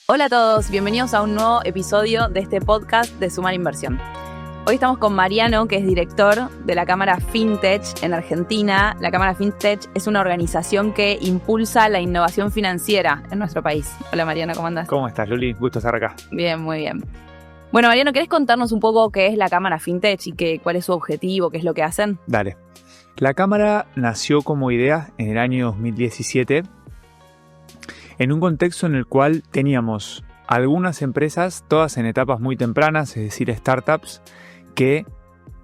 Hola a todos, bienvenidos a un nuevo episodio de este podcast de Sumar Inversión. Hoy estamos con Mariano, que es director de la Cámara FinTech en Argentina. La Cámara FinTech es una organización que impulsa la innovación financiera en nuestro país. Hola Mariano, ¿cómo andás? ¿Cómo estás, Luli? Gusto estar acá. Bien, muy bien. Bueno, Mariano, ¿querés contarnos un poco qué es la Cámara FinTech y cuál es su objetivo, qué es lo que hacen? Dale. La Cámara nació como idea en el año 2017 en un contexto en el cual teníamos algunas empresas, todas en etapas muy tempranas, es decir, startups, que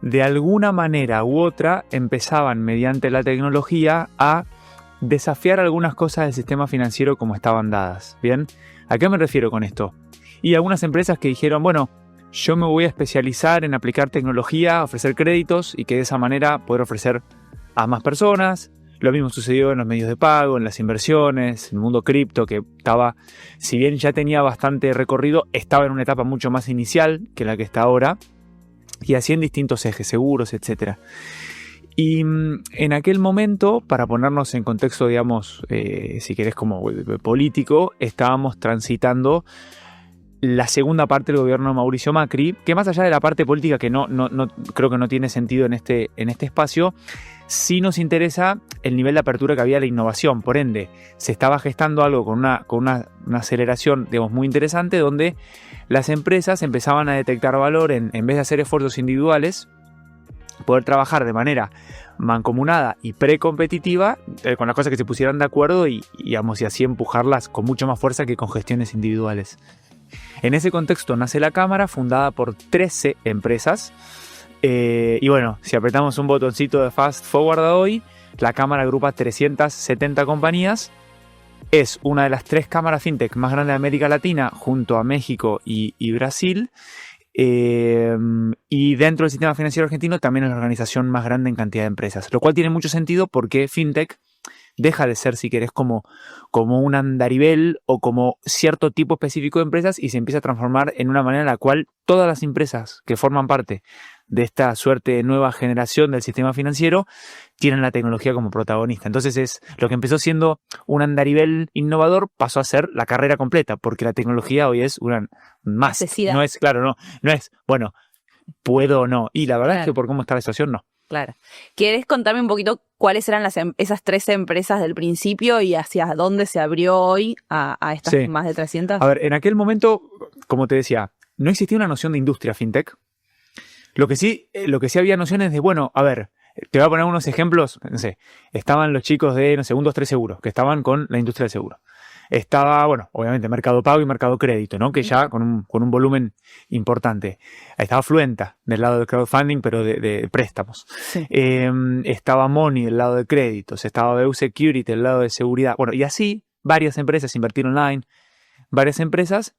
de alguna manera u otra empezaban mediante la tecnología a desafiar algunas cosas del sistema financiero como estaban dadas. ¿Bien? ¿A qué me refiero con esto? Y algunas empresas que dijeron, bueno, yo me voy a especializar en aplicar tecnología, ofrecer créditos y que de esa manera poder ofrecer a más personas. Lo mismo sucedió en los medios de pago, en las inversiones, en el mundo cripto, que estaba, si bien ya tenía bastante recorrido, estaba en una etapa mucho más inicial que la que está ahora, y así en distintos ejes, seguros, etc. Y en aquel momento, para ponernos en contexto, digamos, si querés como político, estábamos transitando la segunda parte del gobierno de Mauricio Macri, que más allá de la parte política, que no creo que no tiene sentido en este espacio, sí nos interesa el nivel de apertura que había a la innovación. Por ende, se estaba gestando algo con una aceleración, digamos, muy interesante, donde las empresas empezaban a detectar valor en vez de hacer esfuerzos individuales, poder trabajar de manera mancomunada y precompetitiva con las cosas que se pusieran de acuerdo y así empujarlas con mucho más fuerza que con gestiones individuales. En ese contexto nace la Cámara, fundada por 13 empresas. Y bueno, si apretamos un botoncito de Fast Forward a hoy, la Cámara agrupa 370 compañías. Es una de las 3 cámaras fintech más grandes de América Latina, junto a México y Brasil. Y dentro del sistema financiero argentino también es la organización más grande en cantidad de empresas. Lo cual tiene mucho sentido porque fintech deja de ser, si querés, como un andarivel o como cierto tipo específico de empresas y se empieza a transformar en una manera en la cual todas las empresas que forman parte de esta suerte de nueva generación del sistema financiero tienen la tecnología como protagonista. Entonces es lo que empezó siendo un andarivel innovador pasó a ser la carrera completa, porque la tecnología hoy es una más. No es, claro, no es, bueno, puedo o no. Y la verdad es que por cómo está la situación, no. Claro. ¿Quieres contarme un poquito cuáles eran esas 13 empresas del principio y hacia dónde se abrió hoy a estas más de 300? A ver, en aquel momento, como te decía, no existía una noción de industria fintech. Lo que sí había nociones de, bueno, a ver, te voy a poner unos ejemplos, no sé, estaban los chicos de, no sé, 1, 2, 3 seguros, que estaban con la industria del seguro. Estaba, bueno, obviamente Mercado Pago y Mercado Crédito, ¿no? Que ya con un volumen importante. Estaba Fluenta del lado del crowdfunding, pero de préstamos. Sí. Estaba Money del lado de créditos. Estaba BU Security del lado de seguridad. Bueno, y así varias empresas, Invertir Online, varias empresas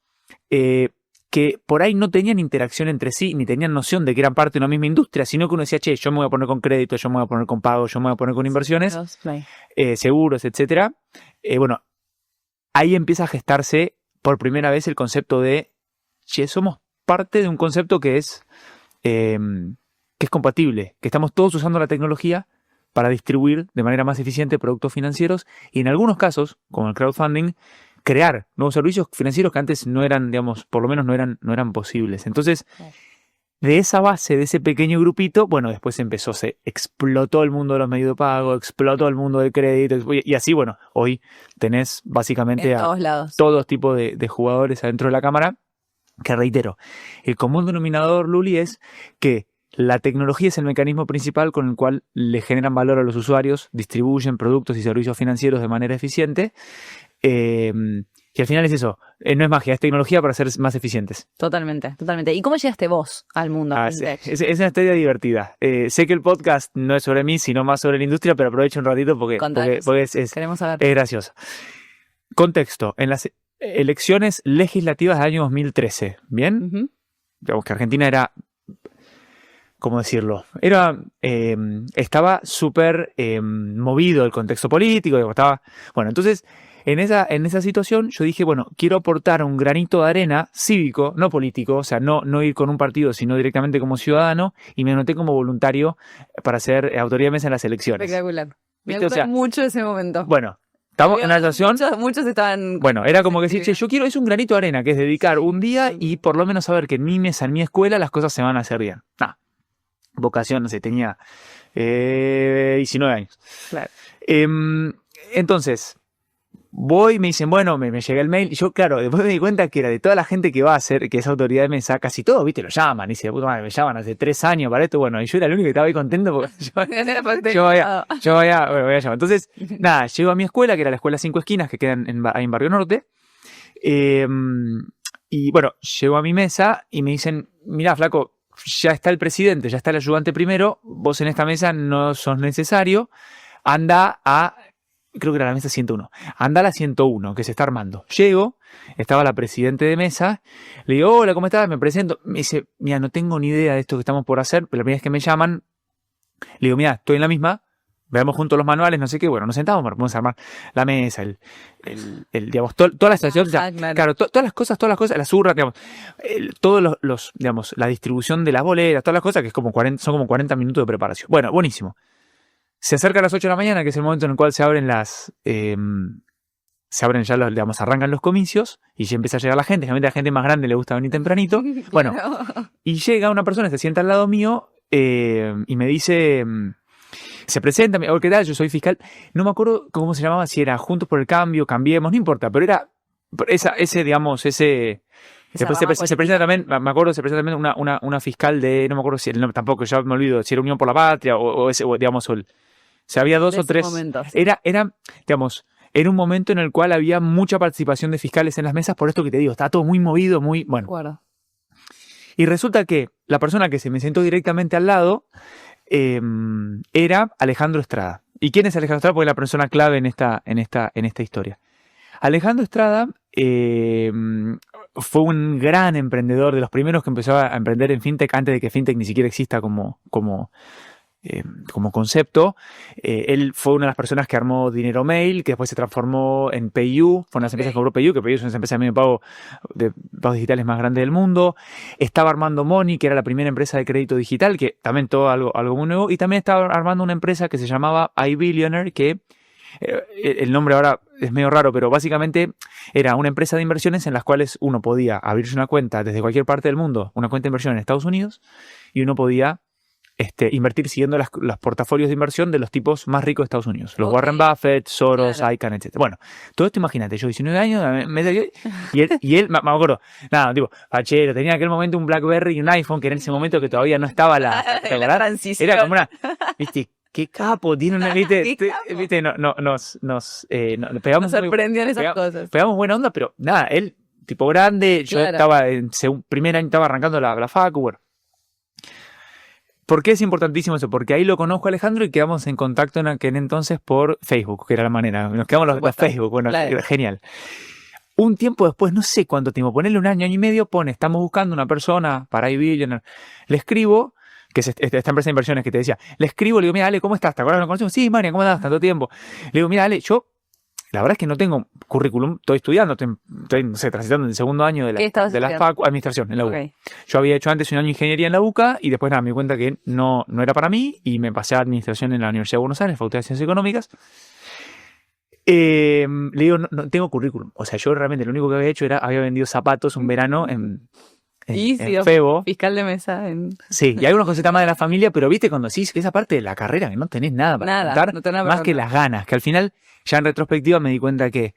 que por ahí no tenían interacción entre sí, ni tenían noción de que eran parte de una misma industria, sino que uno decía, che, yo me voy a poner con crédito, yo me voy a poner con pago, yo me voy a poner con inversiones, seguros, etcétera. Bueno, ahí empieza a gestarse por primera vez el concepto de, che, somos parte de un concepto que es compatible, que estamos todos usando la tecnología para distribuir de manera más eficiente productos financieros y en algunos casos, como el crowdfunding, crear nuevos servicios financieros que antes no eran, digamos, por lo menos no eran posibles. Entonces, de esa base, de ese pequeño grupito, bueno, después se explotó el mundo de los medios de pago, explotó el mundo del crédito, y así, bueno, hoy tenés básicamente a todos tipos de jugadores adentro de la cámara, que reitero, el común denominador, Luli, es que la tecnología es el mecanismo principal con el cual le generan valor a los usuarios, distribuyen productos y servicios financieros de manera eficiente, y al final es eso, no es magia, es tecnología para ser más eficientes. Totalmente. ¿Y cómo llegaste vos al mundo? Es una historia divertida. Sé que el podcast no es sobre mí, sino más sobre la industria, pero aprovecho un ratito porque queremos saber. Es gracioso. Contexto, en las elecciones legislativas del año 2013, ¿bien? Uh-huh. Digamos que Argentina era, ¿cómo decirlo? Estaba súper movido el contexto político, bueno, entonces en esa situación yo dije, bueno, quiero aportar un granito de arena cívico, no político, o sea, no ir con un partido, sino directamente como ciudadano, y me anoté como voluntario para ser autoridad de mesa en las elecciones. Espectacular. Me gustó mucho ese momento. Bueno, Estamos en una situación... Muchos estaban... Bueno, era como que decir, che, yo quiero, es un granito de arena, que es dedicar un día y por lo menos saber que en mi mesa, en mi escuela, las cosas se van a hacer bien. Vocación, no sé, tenía 19 años. Claro. Entonces, voy, me dicen, bueno, me llega el mail. Y yo, claro, después me di cuenta que era de toda la gente que va a hacer, que es autoridad de mesa, casi todos, viste, lo llaman. Y dice, puta madre, me llaman hace 3 años para esto. Bueno, y yo era el único que estaba ahí contento porque yo voy a llamar. Entonces, nada, llego a mi escuela, que era la escuela 5 Esquinas, que queda ahí en Barrio Norte. Y bueno, llego a mi mesa y me dicen, mirá, flaco, ya está el presidente, ya está el ayudante primero, vos en esta mesa no sos necesario, anda a, creo que era la mesa 101, anda a la 101, que se está armando. Llego, estaba la presidente de mesa, le digo, hola, ¿cómo estás? Me presento, me dice, mira, no tengo ni idea de esto que estamos por hacer, pero la primera vez que me llaman, le digo, mira, estoy en la misma, veamos juntos los manuales, no sé qué, bueno, nos sentamos, vamos a armar la mesa, digamos, toda la situación, claro, todas las cosas, las urras, digamos, todos digamos, la distribución de las boleras, todas las cosas, que es como son como 40 minutos de preparación. Bueno, buenísimo. Se acerca a las 8 de la mañana, que es el momento en el cual se abren ya digamos, arrancan los comicios, y ya empieza a llegar la gente, generalmente a la gente más grande le gusta venir tempranito, bueno, y llega una persona, se sienta al lado mío, y me dice... Se presenta, hola, ¿qué tal? Yo soy fiscal. No me acuerdo cómo se llamaba, si era Juntos por el Cambio, Cambiemos, no importa, pero era después se presenta también, me acuerdo, se presenta también una fiscal de, no me acuerdo si el nombre, tampoco, ya me olvido, si era Unión por la Patria o digamos, había 2 o 3. Momento, sí. Digamos, era un momento en el cual había mucha participación de fiscales en las mesas, por esto que te digo, estaba todo muy movido, muy, bueno. Acuerdo. Y resulta que la persona que se me sentó directamente al lado era Alejandro Estrada. ¿Y quién es Alejandro Estrada? Porque es la persona clave en esta historia. Alejandro Estrada fue un gran emprendedor, de los primeros que empezó a emprender en fintech antes de que fintech ni siquiera exista como concepto. Él fue una de las personas que armó Dinero Mail, que después se transformó en PayU, fue una de las empresas que compró PayU, que PayU es una de las empresas de pagos digitales más grandes del mundo. Estaba armando Money, que era la primera empresa de crédito digital, que también todo algo muy nuevo, y también estaba armando una empresa que se llamaba iBillionaire, que el nombre ahora es medio raro, pero básicamente era una empresa de inversiones en las cuales uno podía abrirse una cuenta desde cualquier parte del mundo, una cuenta de inversión en Estados Unidos, y uno podía invertir siguiendo los portafolios de inversión de los tipos más ricos de Estados Unidos. Los Warren Buffett, Soros, claro. Icahn, etc. Bueno, todo esto imagínate, yo 19 años, y él me acuerdo, nada, tipo, fachero, tenía en aquel momento un BlackBerry y un iPhone, que en ese momento que todavía no estaba la transición. Era como una, viste, qué capo, tiene una, viste, nos pegamos. Nos sorprendían esas cosas. Pegamos buena onda, pero nada, él, tipo grande, yo estaba en primer año, estaba arrancando la facu, bueno. ¿Por qué es importantísimo eso? Porque ahí lo conozco a Alejandro y quedamos en contacto en aquel entonces por Facebook, que era la manera. Nos quedamos los Facebook, bueno, claro. Genial. Un tiempo después, no sé cuánto tiempo, ponerle un año y medio, estamos buscando una persona para iBillionaire. Le escribo, que es esta empresa de inversiones que te decía, le escribo, le digo, mira, Ale, ¿cómo estás? ¿Te acuerdas que nos conocimos? Sí, María, ¿cómo estás? Tanto tiempo. Le digo, mira, Ale, yo... La verdad es que no tengo currículum, estoy estudiando, estoy no sé, transitando en el segundo año de la facu, administración en la UCA. Okay. Yo había hecho antes un año de ingeniería en la UCA y después nada, me di cuenta que no era para mí y me pasé a administración en la Universidad de Buenos Aires, Facultad de Ciencias Económicas. Le digo, no tengo currículum. O sea, yo realmente lo único que había hecho había vendido zapatos un verano en Febo. Fiscal de mesa. Sí, y hay unas cositas más de la familia, pero viste cuando decís que esa parte de la carrera que no tenés nada para contar, no tenés más que las ganas, que al final, ya en retrospectiva me di cuenta que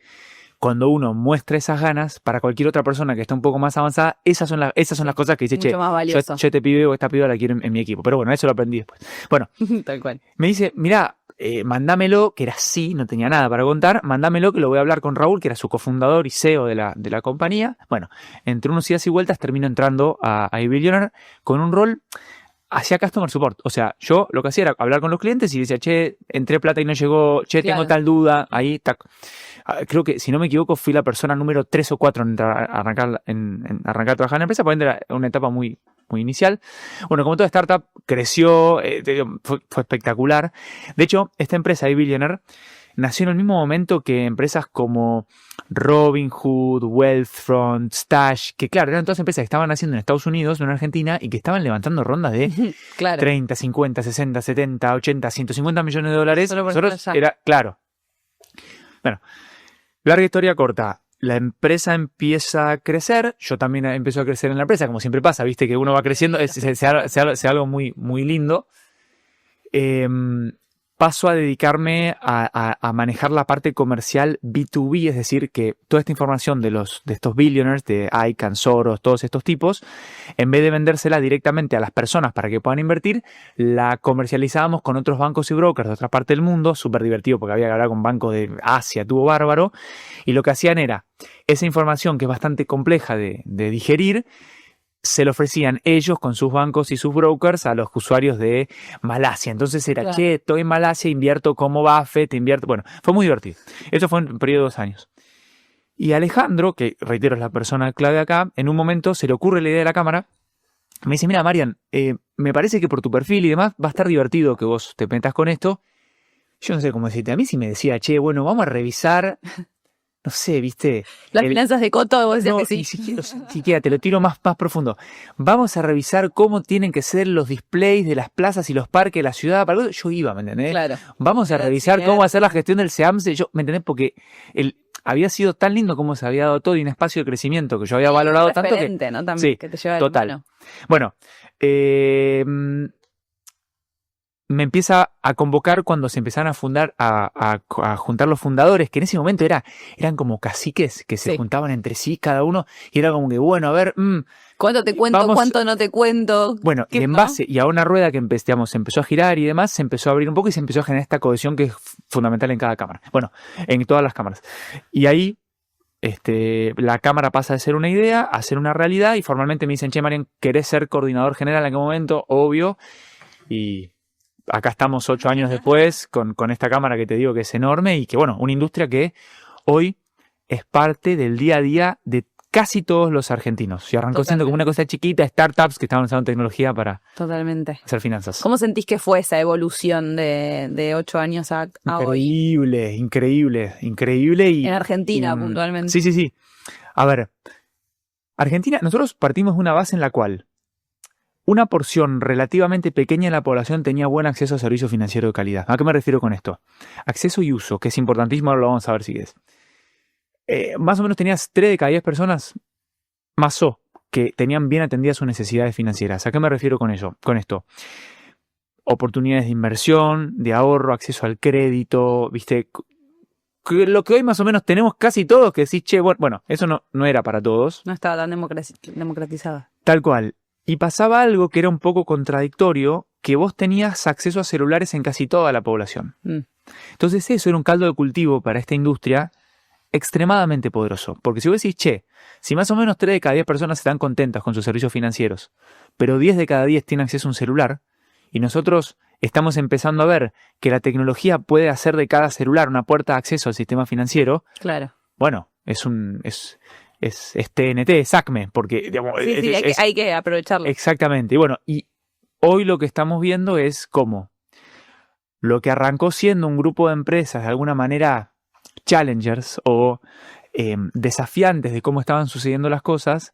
cuando uno muestra esas ganas, para cualquier otra persona que está un poco más avanzada, esas son las cosas que dice, che, yo te pido, esta piba la quiero en mi equipo. Pero bueno, eso lo aprendí después. Bueno, tal cual. Me dice, mirá, mándamelo, que era así, no tenía nada para contar, mándamelo que lo voy a hablar con Raúl, que era su cofundador y CEO de la compañía. Bueno, entre unos idas y vueltas termino entrando a iBillionaire con un rol hacia Customer Support. O sea, yo lo que hacía era hablar con los clientes y decía, che, entré plata y no llegó, che, claro, tengo tal duda, ahí, tac. Creo que, si no me equivoco, fui la persona número 3 o 4 en arrancar a trabajar en la empresa, porque era una etapa muy inicial. Bueno, como toda startup, creció, fue espectacular. De hecho, esta empresa, iBillionaire, nació en el mismo momento que empresas como Robinhood, Wealthfront, Stash, que claro, eran todas empresas que estaban haciendo en Estados Unidos, no en Argentina, y que estaban levantando rondas de claro, 30, 50, 60, 70, 80, 150 millones de dólares. Nosotros era, claro. Bueno, larga historia corta. La empresa empieza a crecer, yo también empiezo a crecer en la empresa, como siempre pasa, viste que uno va creciendo, sea algo muy, muy lindo. Paso a dedicarme a manejar la parte comercial B2B, es decir, que toda esta información de estos billionaires, de ICANN, Soros, todos estos tipos, en vez de vendérsela directamente a las personas para que puedan invertir, la comercializábamos con otros bancos y brokers de otra parte del mundo, súper divertido porque había que hablar con bancos de Asia, tuvo bárbaro, y lo que hacían era, esa información que es bastante compleja de digerir, se lo ofrecían ellos con sus bancos y sus brokers a los usuarios de Malasia. Entonces era, Claro. che, estoy en Malasia, invierto como Buffett, invierto... Bueno, fue muy divertido. Eso fue en un periodo de 2 años. Y Alejandro, que reitero es la persona clave acá, en un momento se le ocurre la idea de la cámara. Me dice, mira, Marian, me parece que por tu perfil y demás va a estar divertido que vos te metas con esto. Yo no sé cómo decirte. A mí sí me decía, che, bueno, vamos a revisar... No sé, viste... Las finanzas de Coto, vos decías No, que sí. ni siquiera, te lo tiro más profundo. Vamos a revisar cómo tienen que ser los displays de las plazas y los parques de la ciudad. Yo iba, ¿me entendés? Claro. Vamos a revisar cómo hacer la gestión del SEAMSE. ¿Me entendés? Porque había sido tan lindo como se había dado todo y un espacio de crecimiento que yo había valorado tanto que... ¿No? También, Sí, que te lleva de la total. mano. Bueno, me empieza a convocar cuando se empezaron a juntar los fundadores, que en ese momento eran como caciques que se juntaban entre sí cada uno, y era como que, bueno, a ver, ¿cuánto te cuento, cuánto no te cuento? Bueno, y en base, y a una rueda que se empezó a girar y demás, se empezó a abrir un poco y se empezó a generar esta cohesión que es fundamental en cada cámara. Bueno, en todas las cámaras. Y ahí la cámara pasa de ser una idea a ser una realidad, y formalmente me dicen, che, Marian, ¿querés ser coordinador general en aquel momento? Obvio. Y acá estamos 8 años después con esta cámara que te digo que es enorme y que, bueno, una industria que hoy es parte del día a día de casi todos los argentinos. Y arrancó siendo como una cosa chiquita, startups que estaban usando tecnología para hacer finanzas. ¿Cómo sentís que fue esa evolución de 8 años a hoy? Increíble. Y, en Argentina, puntualmente. Sí. A ver, Argentina, nosotros partimos de una base en la cual una porción relativamente pequeña de la población tenía buen acceso a servicios financieros de calidad. ¿A qué me refiero con esto? Acceso y uso, que es importantísimo, ahora lo vamos a ver si quieres. Más o menos tenías 3 de cada 10 personas, más que tenían bien atendidas sus necesidades financieras. ¿A qué me refiero con esto? Oportunidades de inversión, de ahorro, acceso al crédito, ¿viste? Lo que hoy más o menos tenemos casi todos, que decís, che, bueno, eso no era para todos. No estaba tan democratizado. Tal cual. Y pasaba algo que era un poco contradictorio, que vos tenías acceso a celulares en casi toda la población. Entonces eso era un caldo de cultivo para esta industria extremadamente poderoso. Porque si vos decís, che, si más o menos 3 de cada 10 personas están contentas con sus servicios financieros, pero 10 de cada 10 tienen acceso a un celular, y nosotros estamos empezando a ver que la tecnología puede hacer de cada celular una puerta de acceso al sistema financiero, claro. Bueno, es TNT, es ACME, porque digamos, hay que aprovecharlo. Exactamente. Y bueno, y hoy lo que estamos viendo es cómo lo que arrancó siendo un grupo de empresas de alguna manera challengers o desafiantes de cómo estaban sucediendo las cosas,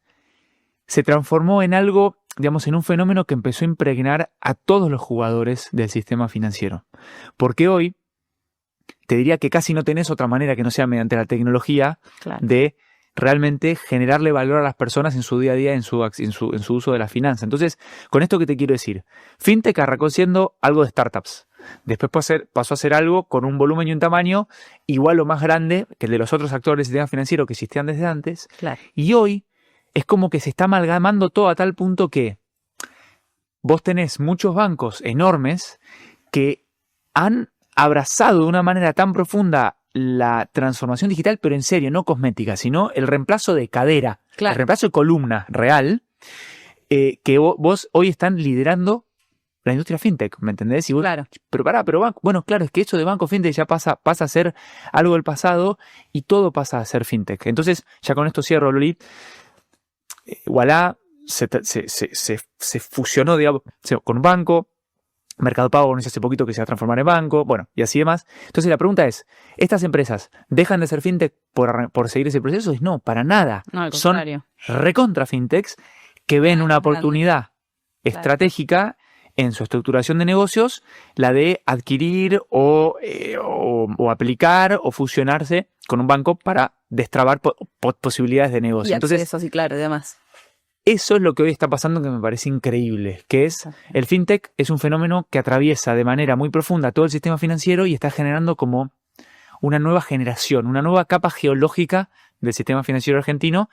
se transformó en algo, digamos, en un fenómeno que empezó a impregnar a todos los jugadores del sistema financiero. Porque hoy te diría que casi no tenés otra manera que no sea mediante la tecnología de realmente generarle valor a las personas en su día a día, en su uso de la finanza. Entonces, con esto que te quiero decir, FinTech arrancó siendo algo de startups. Después pasó a ser algo con un volumen y un tamaño igual o más grande que el de los otros actores del sistema financiero que existían desde antes. Claro. Y hoy es como que se está amalgamando todo a tal punto que vos tenés muchos bancos enormes que han abrazado de una manera tan profunda la transformación digital, pero en serio, no cosmética, sino el reemplazo de cadera, el reemplazo de columna real, que vos hoy están liderando la industria fintech, ¿me entendés? Y vos, pero banco, bueno, claro, es que eso de banco fintech ya pasa a ser algo del pasado y todo pasa a ser fintech. Entonces, ya con esto cierro, Loli. Voilà se fusionó, digamos, con un banco. Mercado Pago anunció hace poquito que se va a transformar en banco, bueno, y así demás. Entonces la pregunta es, ¿estas empresas dejan de ser fintech por seguir ese proceso? No, para nada. No, al son contrario. recontra fintechs que ven una oportunidad estratégica en su estructuración de negocios la de adquirir o aplicar o fusionarse con un banco para destrabar posibilidades de negocio. Y Entonces, acceso, sí, claro, y demás. eso es lo que hoy está pasando, que me parece increíble, que es el fintech es un fenómeno que atraviesa de manera muy profunda todo el sistema financiero y está generando como una nueva generación, una nueva capa geológica del sistema financiero argentino,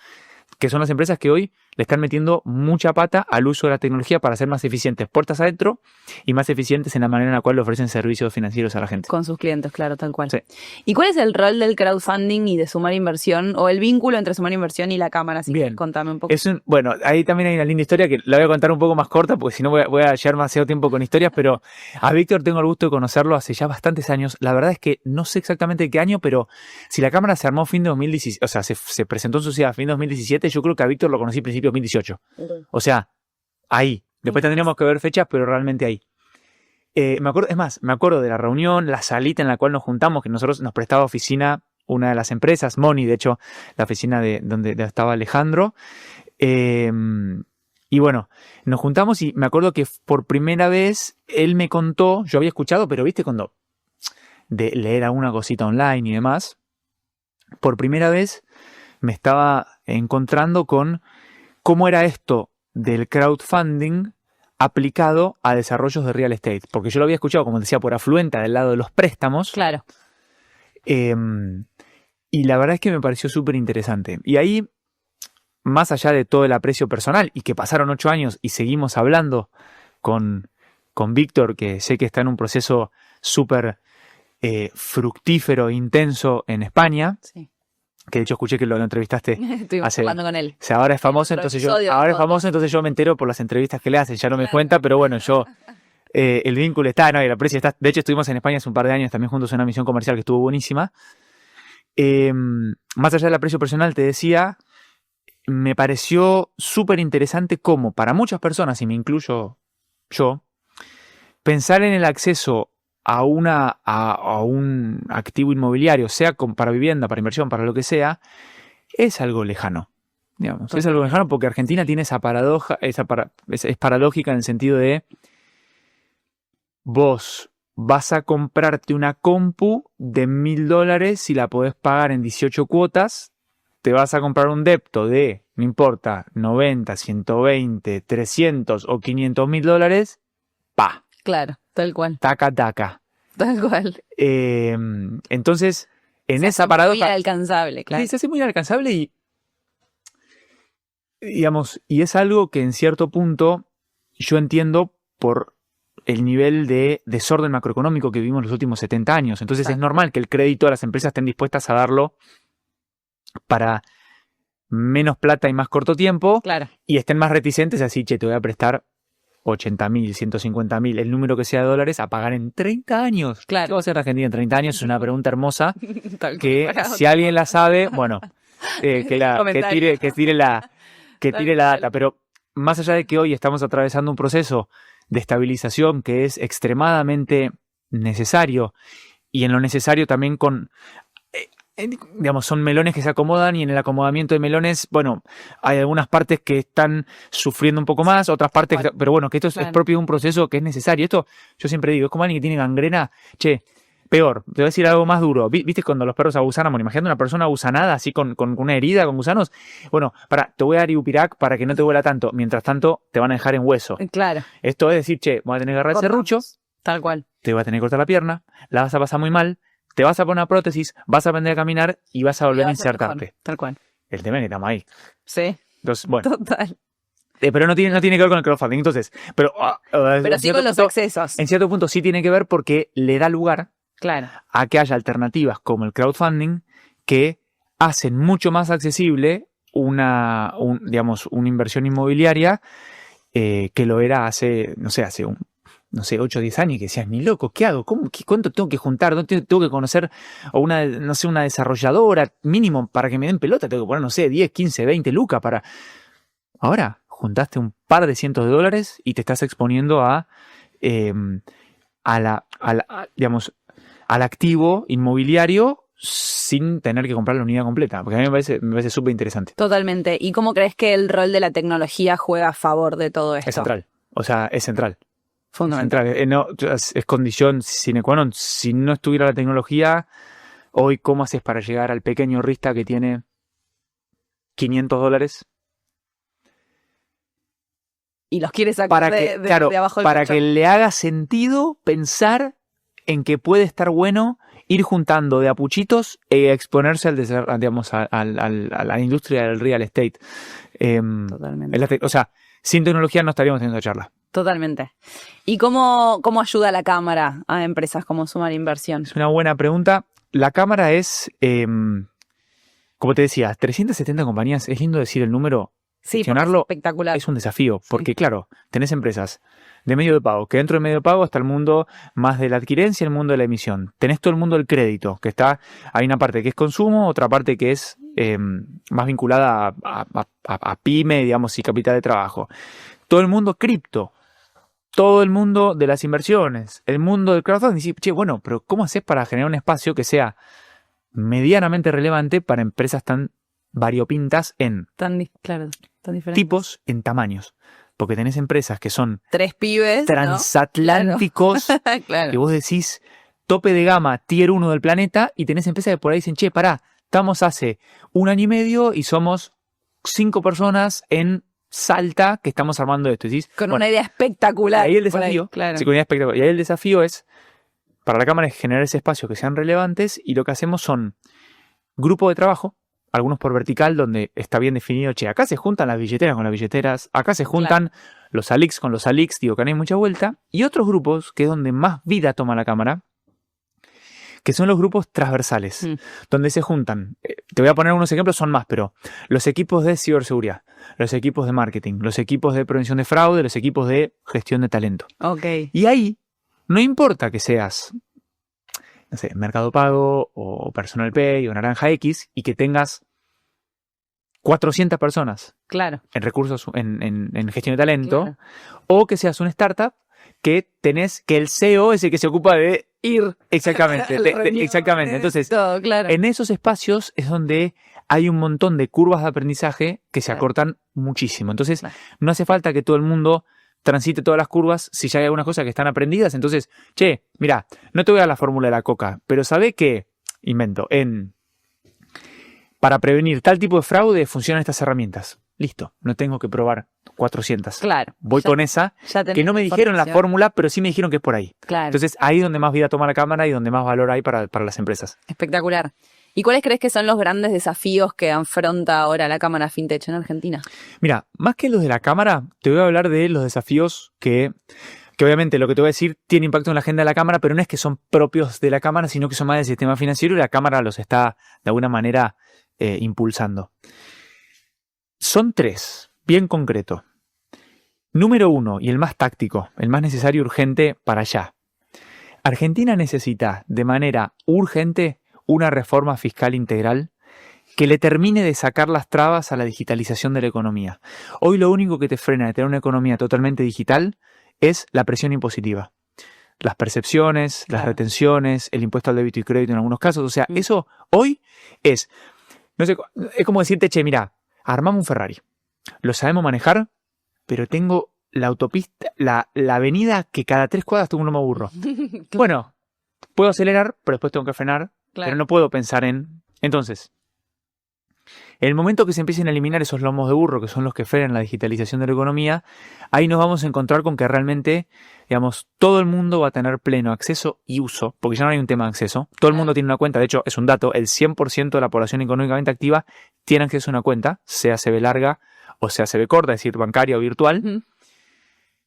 que son las empresas que hoy le están metiendo mucha pata al uso de la tecnología para ser más eficientes puertas adentro y más eficientes en la manera en la cual le ofrecen servicios financieros a la gente. Con sus clientes, claro, tal cual. Sí. ¿Y cuál es el rol del crowdfunding y de Sumar Inversión, o el vínculo entre Sumar Inversión y la cámara? Así Bien. que contame un poco. Bueno, ahí también hay una linda historia que la voy a contar un poco más corta porque si no voy a llevar demasiado tiempo con historias, pero a Víctor tengo el gusto de conocerlo hace ya bastantes años. La verdad es que no sé exactamente qué año, pero si la cámara se armó fin de 2017, o sea, se presentó en sociedad fin de 2017, yo creo que a Víctor lo conocí a principios de 2018. O sea, ahí. Después tendríamos que ver fechas, pero realmente ahí. Me acuerdo de la reunión, la salita en la cual nos juntamos, que nosotros nos prestaba oficina una de las empresas, Moni, de hecho, la oficina de donde estaba Alejandro. Y bueno, nos juntamos y me acuerdo que por primera vez él me contó, yo había escuchado, pero viste cuando de leer alguna cosita online y demás, por primera vez me estaba encontrando con cómo era esto del crowdfunding aplicado a desarrollos de real estate. Porque yo lo había escuchado, como decía, por afluente del lado de los préstamos. Claro. Y la verdad es que me pareció súper interesante. Y ahí, más allá de todo el aprecio personal, y que pasaron 8 años y seguimos hablando con Víctor, que sé que está en un proceso súper fructífero e intenso en España. Sí. Que de hecho escuché que lo entrevistaste. Estuvimos hablando con él. O sea, ahora es famoso, entonces yo me entero por las entrevistas que le hacen, ya no me cuenta, pero bueno, el vínculo está, ¿no? Y el aprecio está. De hecho, estuvimos en España hace un par de años también juntos en una misión comercial que estuvo buenísima. Más allá del aprecio personal, te decía, me pareció súper interesante cómo para muchas personas, y me incluyo yo, pensar en el acceso a un activo inmobiliario, sea para vivienda, para inversión, para lo que sea, es algo lejano. Digamos. Es algo lejano porque Argentina tiene esa paradoja, es paradójica en el sentido de vos vas a comprarte una compu de $1.000 y la podés pagar en 18 cuotas, te vas a comprar un depto de, no importa, 90, 120, 300 o $500.000, ¡pa! Claro, tal cual. Taca, taca. Tal cual. Entonces, en esa paradoja... Muy inalcanzable, claro. Sí, se hace muy inalcanzable y, digamos, y es algo que en cierto punto yo entiendo por el nivel de desorden macroeconómico que vivimos los últimos 70 años. Entonces es normal que el crédito a las empresas estén dispuestas a darlo para menos plata y más corto tiempo. Claro. Y estén más reticentes así, che, te voy a prestar 80.000, 150.000, el número que sea de dólares, a pagar en 30 años. Claro. ¿Qué va a hacer Argentina en 30 años? Es una pregunta hermosa que si alguien la sabe, bueno, que tire la data. Pero más allá de que hoy estamos atravesando un proceso de estabilización que es extremadamente necesario, y en lo necesario también digamos, son melones que se acomodan, y en el acomodamiento de melones, bueno, hay algunas partes que están sufriendo un poco más, otras partes, pero bueno, que esto es propio de un proceso que es necesario. Esto, yo siempre digo, es como alguien que tiene gangrena, che, peor, te voy a decir algo más duro. ¿Viste cuando los perros abusanamos? Imagínate una persona abusanada, así con una herida, con gusanos. Bueno, te voy a dar Ibupirac para que no te duela tanto. Mientras tanto, te van a dejar en hueso. Claro. Esto es decir, che, voy a tener que agarrar el serrucho. Tal cual. Te vas a tener que cortar la pierna, la vas a pasar muy mal, te vas a poner una prótesis, vas a aprender a caminar y vas a volver a insertarte. Mejor, tal cual. El tema es que estamos ahí. Sí. Entonces, bueno. Total. Pero no tiene que ver con el crowdfunding. Entonces, pero sí con los accesos. En cierto punto sí tiene que ver porque le da lugar, claro, a que haya alternativas como el crowdfunding que hacen mucho más accesible una inversión inmobiliaria que lo era hace 8 o 10 años, que decías, ni loco, ¿qué hago? ¿Cuánto tengo que juntar? ¿Dónde tengo que conocer a una desarrolladora mínimo para que me den pelota? Tengo que poner, 10, 15, 20 lucas para... Ahora, juntaste un par de cientos de dólares y te estás exponiendo al activo inmobiliario sin tener que comprar la unidad completa, porque a mí me parece súper interesante. Totalmente. ¿Y cómo crees que el rol de la tecnología juega a favor de todo esto? Es central. O sea, es central. Fundamental. Es condición sine qua non. Si no estuviera la tecnología, hoy, ¿cómo haces para llegar al pequeño rista que tiene $500? Y los quieres sacar de abajo del para colchón. que le haga sentido pensar en que puede estar bueno ir juntando de a puchitos e exponerse a la industria del real estate. Totalmente. O sea, sin tecnología no estaríamos teniendo charla. Totalmente. ¿Y cómo ayuda la cámara a empresas como Sumar Inversión? Es una buena pregunta. La cámara es, como te decía, 370 compañías. Es lindo decir el número. Sí, Gestionarlo espectacular. es un desafío, porque claro, tenés empresas de medio de pago, que dentro del medio de pago está el mundo más de la adquirencia y el mundo de la emisión. Tenés todo el mundo del crédito, que hay una parte que es consumo, otra parte que es más vinculada a pyme, digamos, y capital de trabajo. Todo el mundo cripto, todo el mundo de las inversiones, el mundo del crowdfunding. Y che, bueno, pero ¿cómo haces para generar un espacio que sea medianamente relevante para empresas tan variopintas en tan diferentes tipos, en tamaños? Porque tenés empresas que son 3 pibes, transatlánticos, ¿no? Claro. que vos decís tope de gama, tier 1 del planeta, y tenés empresas que por ahí dicen, che, pará, estamos hace 1 año y medio y somos 5 personas en Salta que estamos armando esto. Y decís, con una idea espectacular. Ahí el desafío, claro. sí, con una idea espectacular. Y ahí el desafío es, para la cámara, es generar ese espacio que sean relevantes, y lo que hacemos son grupos de trabajo, algunos por vertical, donde está bien definido, che, acá se juntan las billeteras con las billeteras, acá se juntan los ALIX con los ALIX, digo que no hay mucha vuelta, y otros grupos, que es donde más vida toma la cámara, que son los grupos transversales, donde se juntan, te voy a poner unos ejemplos, son más, pero los equipos de ciberseguridad, los equipos de marketing, los equipos de prevención de fraude, los equipos de gestión de talento. Okay. Y ahí, no importa que seas, no sé, Mercado Pago o Personal Pay o Naranja X, y que tengas 400 personas en recursos, en gestión de talento, o que seas una startup que tenés, que el CEO es el que se ocupa de ir exactamente. Exactamente. Entonces, todo, en esos espacios es donde hay un montón de curvas de aprendizaje que se acortan muchísimo. Entonces, no hace falta que todo el mundo transite todas las curvas si ya hay algunas cosas que están aprendidas. Entonces, che, mira, no te voy a dar la fórmula de la coca, pero sabé que, invento, para prevenir tal tipo de fraude funcionan estas herramientas. Listo, no tengo que probar 400. Claro. Voy con esa, que no me dijeron la fórmula, pero sí me dijeron que es por ahí. Claro. Entonces, ahí es donde más vida toma la cámara y donde más valor hay para las empresas. Espectacular. ¿Y cuáles crees que son los grandes desafíos que afronta ahora la Cámara FinTech en Argentina? Mira, más que los de la Cámara, te voy a hablar de los desafíos que obviamente lo que te voy a decir tiene impacto en la agenda de la Cámara, pero no es que son propios de la Cámara, sino que son más del sistema financiero y la Cámara los está de alguna manera impulsando. Son 3, bien concreto. Número 1, y el más táctico, el más necesario y urgente para allá. Argentina necesita de manera urgente una reforma fiscal integral que le termine de sacar las trabas a la digitalización de la economía. Hoy lo único que te frena de tener una economía totalmente digital es la presión impositiva. Las percepciones, las retenciones, el impuesto al débito y crédito en algunos casos. O sea, eso hoy es, no sé, es como decirte, che, mira, armamos un Ferrari, lo sabemos manejar, pero tengo la autopista, la avenida que cada 3 cuadras tengo un lomo burro. Bueno, puedo acelerar, pero después tengo que frenar, pero no puedo pensar en... Entonces, en el momento que se empiecen a eliminar esos lomos de burro, que son los que frenan la digitalización de la economía, ahí nos vamos a encontrar con que realmente, digamos, todo el mundo va a tener pleno acceso y uso, porque ya no hay un tema de acceso. Todo el mundo tiene una cuenta, de hecho, es un dato, el 100% de la población económicamente activa tiene acceso a una cuenta, sea CB larga o sea CB corta, es decir, bancaria o virtual.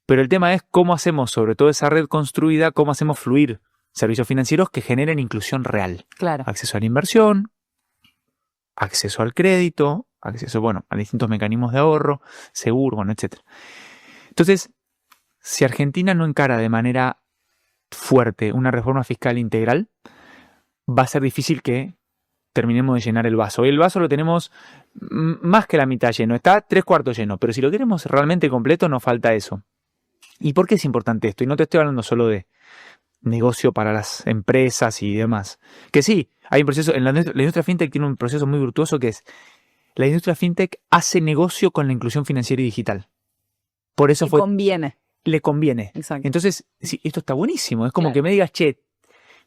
Pero el tema es cómo hacemos, sobre todo esa red construida, cómo hacemos fluir servicios financieros que generen inclusión real. Claro. Acceso a la inversión, acceso al crédito, acceso, a distintos mecanismos de ahorro, seguro, etc. Entonces, si Argentina no encara de manera fuerte una reforma fiscal integral, va a ser difícil que terminemos de llenar el vaso. Hoy el vaso lo tenemos más que la mitad lleno, está 3/4 lleno, pero si lo queremos realmente completo nos falta eso. ¿Y por qué es importante esto? Y no te estoy hablando solo de negocio para las empresas y demás. Que sí, hay un proceso, la industria fintech tiene un proceso muy virtuoso que es, la industria fintech hace negocio con la inclusión financiera y digital. Por eso conviene. le conviene. Exacto. Entonces, sí, esto está buenísimo. Es como Claro. que me digas, che,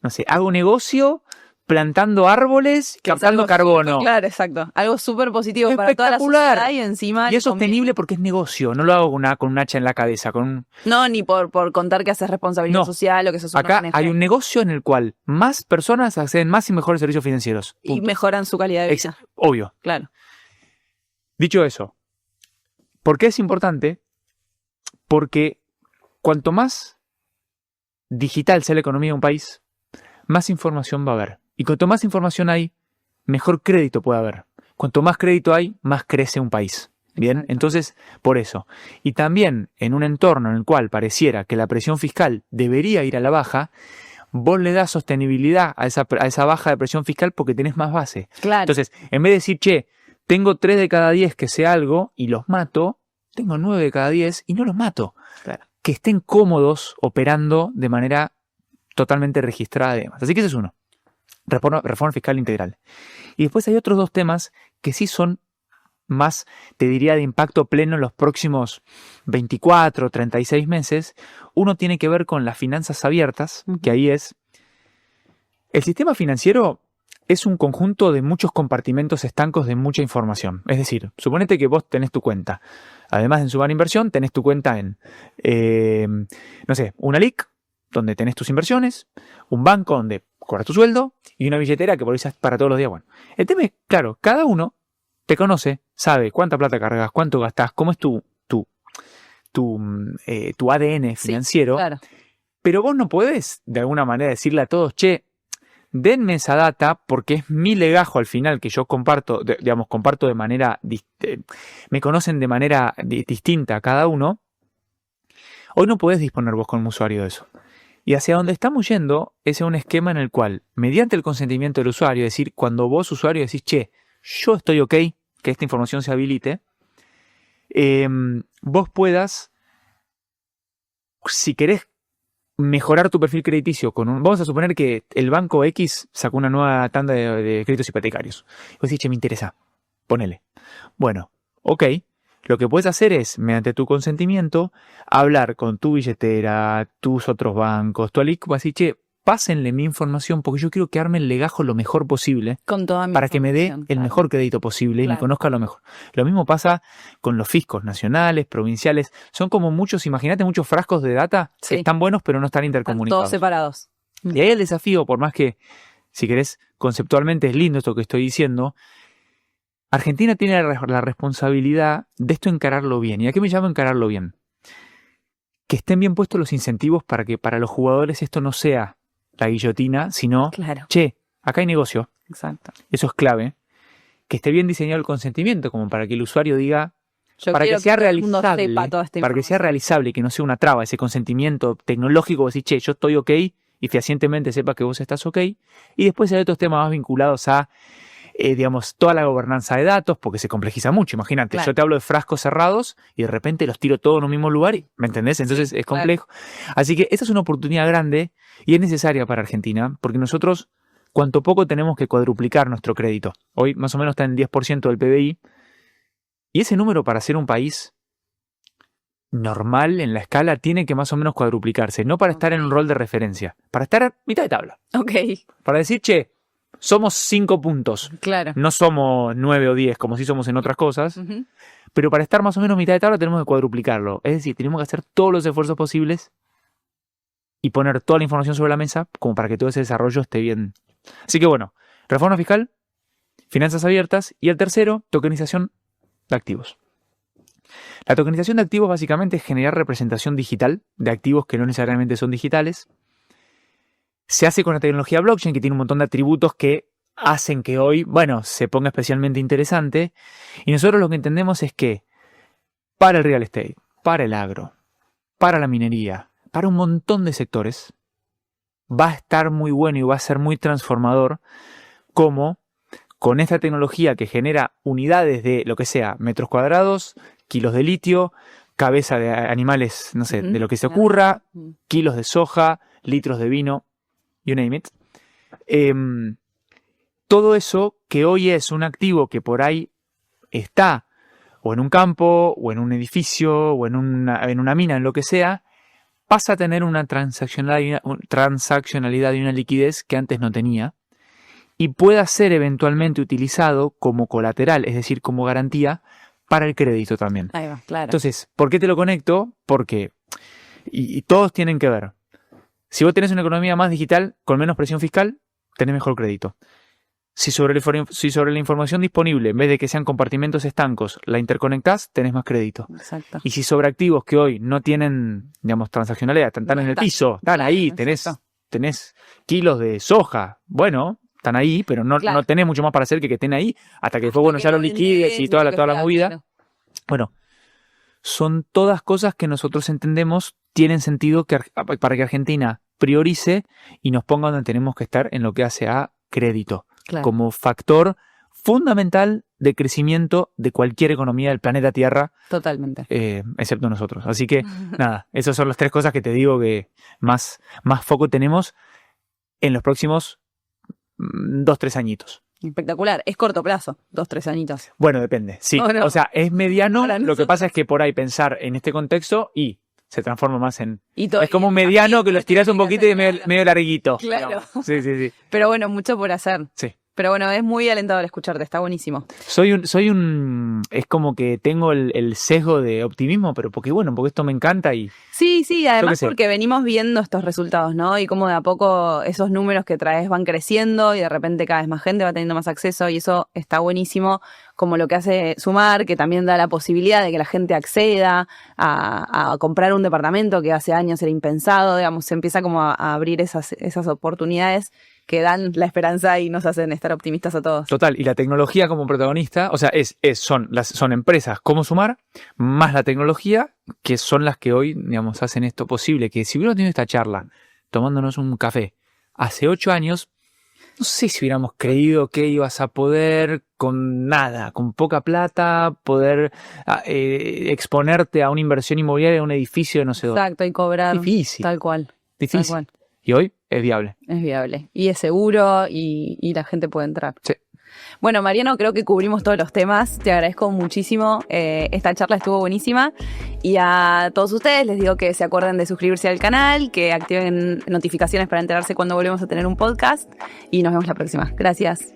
no sé, hago negocio plantando árboles, Que es captando algo carbono. Claro, exacto. Algo súper positivo para toda la Espectacular. sociedad y encima... Y es sostenible porque es negocio. No lo hago con un hacha en la cabeza. No, ni por contar que haces responsabilidad No. social o que sos una Acá ONG. hay un negocio en el cual más personas acceden más y mejores servicios financieros. Y Punto. mejoran su calidad de vida. Obvio. Claro. Dicho eso, ¿por qué es importante? Porque cuanto más digital sea la economía de un país, más información va a haber. Y cuanto más información hay, mejor crédito puede haber. Cuanto más crédito hay, más crece un país. Bien, Exacto. entonces, por eso. Y también en un entorno en el cual pareciera que la presión fiscal debería ir a la baja, vos le das sostenibilidad a esa baja de presión fiscal porque tenés más base. Claro. Entonces, en vez de decir, che, tengo 3 de cada 10 que sé algo y los mato, tengo 9 de cada 10 y no los mato. Claro. Que estén cómodos operando de manera totalmente registrada además. Así que ese es uno. Reforma fiscal integral. Y después hay otros 2 temas que sí son más, te diría, de impacto pleno en los próximos 24, 36 meses. Uno tiene que ver con las finanzas abiertas, que ahí es... El sistema financiero es un conjunto de muchos compartimentos estancos de mucha información. Es decir, suponete que vos tenés tu cuenta. Además de en Sumar Inversión, tenés tu cuenta en, no sé, una LIC, donde tenés tus inversiones, un banco donde cobras tu sueldo y una billetera que por ahí usas para todos los días. Bueno, el tema es, claro, cada uno te conoce, sabe cuánta plata cargas, cuánto gastás, cómo es tu ADN financiero, Sí, claro. pero vos no podés de alguna manera decirle a todos, che, denme esa data porque es mi legajo al final que yo comparto, comparto de manera, me conocen de manera distinta a cada uno. Hoy no podés disponer vos como usuario de eso. Y hacia donde estamos yendo es un esquema en el cual, mediante el consentimiento del usuario, es decir, cuando vos usuario decís, che, yo estoy ok, que esta información se habilite, vos puedas, si querés mejorar tu perfil crediticio vamos a suponer que el banco X sacó una nueva tanda de créditos hipotecarios. Vos decís, che, me interesa, ponele. Bueno, ok, lo que puedes hacer es, mediante tu consentimiento, hablar con tu billetera, tus otros bancos, tu alic, vas a decir, che, pásenle mi información porque yo quiero que arme el legajo lo mejor posible Con toda mi para que me dé información, el claro. mejor crédito posible y me Claro. conozca lo mejor. Lo mismo pasa con los fiscos nacionales, provinciales. Son como muchos, imagínate, muchos frascos de data Sí. que están buenos pero no están Están intercomunicados. todos separados. Y ahí el desafío, por más que, si querés, conceptualmente es lindo esto que estoy diciendo, Argentina tiene la responsabilidad de esto encararlo bien. ¿Y a qué me llamo encararlo bien? Que estén bien puestos los incentivos para que para los jugadores esto no sea la guillotina, sino, Claro. che, acá hay negocio. Exacto. Eso es clave. Que esté bien diseñado el consentimiento, como para que el usuario diga, Yo para quiero que sea todo el mundo realizable, sepa toda esta para que sea información. realizable, que no sea una traba, ese consentimiento tecnológico, decir, che, yo estoy ok, y fehacientemente sepa que vos estás ok. Y después hay otros temas más vinculados a, toda la gobernanza de datos, porque se complejiza mucho. Imagínate, Claro. yo te hablo de frascos cerrados y de repente los tiro todos en un mismo lugar, ¿me entendés? Entonces es complejo. Así que esta es una oportunidad grande y es necesaria para Argentina, porque nosotros, cuanto poco tenemos que cuadruplicar nuestro crédito. Hoy más o menos está en 10% del PBI. Y ese número para ser un país normal en la escala tiene que más o menos cuadruplicarse. No para estar en un rol de referencia, para estar a mitad de tabla. Ok, Para decir, che, somos 5 puntos. claro. No somos 9 o 10 como si somos en otras cosas. Ujú. Pero para estar más o menos a mitad de tabla tenemos que cuadruplicarlo. Es decir, tenemos que hacer todos los esfuerzos posibles y poner toda la información sobre la mesa como para que todo ese desarrollo esté bien. Así que bueno, reforma fiscal, finanzas abiertas y el tercero, tokenización de activos. La tokenización de activos básicamente es generar representación digital de activos que no necesariamente son digitales. Se hace con la tecnología blockchain, que tiene un montón de atributos que hacen que hoy, se ponga especialmente interesante. Y nosotros lo que entendemos es que para el real estate, para el agro, para la minería, para un montón de sectores, va a estar muy bueno y va a ser muy transformador como con esta tecnología que genera unidades de lo que sea, metros cuadrados, kilos de litio, cabeza de animales, no sé, de lo que se ocurra, kilos de soja, litros de vino, you name it. Todo eso que hoy es un activo que por ahí está o en un campo, o en un edificio, o en una mina, en lo que sea, pasa a tener una transaccionalidad y una liquidez que antes no tenía, y pueda ser eventualmente utilizado como colateral, es decir, como garantía para el crédito también. Ahí va, claro. Entonces, ¿por qué te lo conecto? Porque, y todos tienen que ver, si vos tenés una economía más digital, con menos presión fiscal, tenés mejor crédito. Si sobre la información disponible, en vez de que sean compartimentos estancos, la interconectás, tenés más crédito. Exacto. Y si sobre activos que hoy no tienen, digamos, transaccionalidad, están en el piso, están ahí, tenés kilos de soja, bueno, están ahí, pero no tenés mucho más para hacer que estén ahí, hasta que después, bueno, ya lo liquides y toda la movida. Claro. Bueno, son todas cosas que nosotros entendemos tienen sentido para que Argentina priorice y nos ponga donde tenemos que estar en lo que hace a crédito. Claro. Como factor fundamental de crecimiento de cualquier economía del planeta Tierra. Totalmente. Excepto nosotros. Así que, nada, esas son las 3 cosas que te digo que más foco tenemos en los próximos 2-3 añitos. Espectacular. Es corto plazo, 2-3 añitos. Bueno, depende. Sí, o sea, es mediano. Lo que pasa es que por ahí pensar en este contexto y se transforma más en... Es como un mediano que lo estirás un poquito y es medio larguito. Claro. Sí. Pero bueno, mucho por hacer. Sí. Pero bueno, es muy alentador escucharte, está buenísimo. Es como que tengo el sesgo de optimismo, pero porque esto me encanta y... Sí, además porque venimos viendo estos resultados, ¿no? Y cómo de a poco esos números que traes van creciendo y de repente cada vez más gente va teniendo más acceso y eso está buenísimo, como lo que hace Sumar, que también da la posibilidad de que la gente acceda a comprar un departamento que hace años era impensado, digamos, se empieza como a abrir esas oportunidades que dan la esperanza y nos hacen estar optimistas a todos. Total, y la tecnología como protagonista, o sea, son empresas como Sumar, más la tecnología, que son las que hoy, digamos, hacen esto posible. Que si hubiéramos tenido esta charla, tomándonos un café, hace 8 años, no sé si hubiéramos creído que ibas a poder, con nada, con poca plata, poder exponerte a una inversión inmobiliaria en un edificio de no sé dónde. Exacto, y cobrar. Difícil. Tal cual. Difícil. Tal cual. Y hoy es viable. Es viable. Y es seguro y la gente puede entrar. Sí. Bueno, Mariano, creo que cubrimos todos los temas. Te agradezco muchísimo. Esta charla estuvo buenísima. Y a todos ustedes les digo que se acuerden de suscribirse al canal, que activen notificaciones para enterarse cuando volvemos a tener un podcast. Y nos vemos la próxima. Gracias.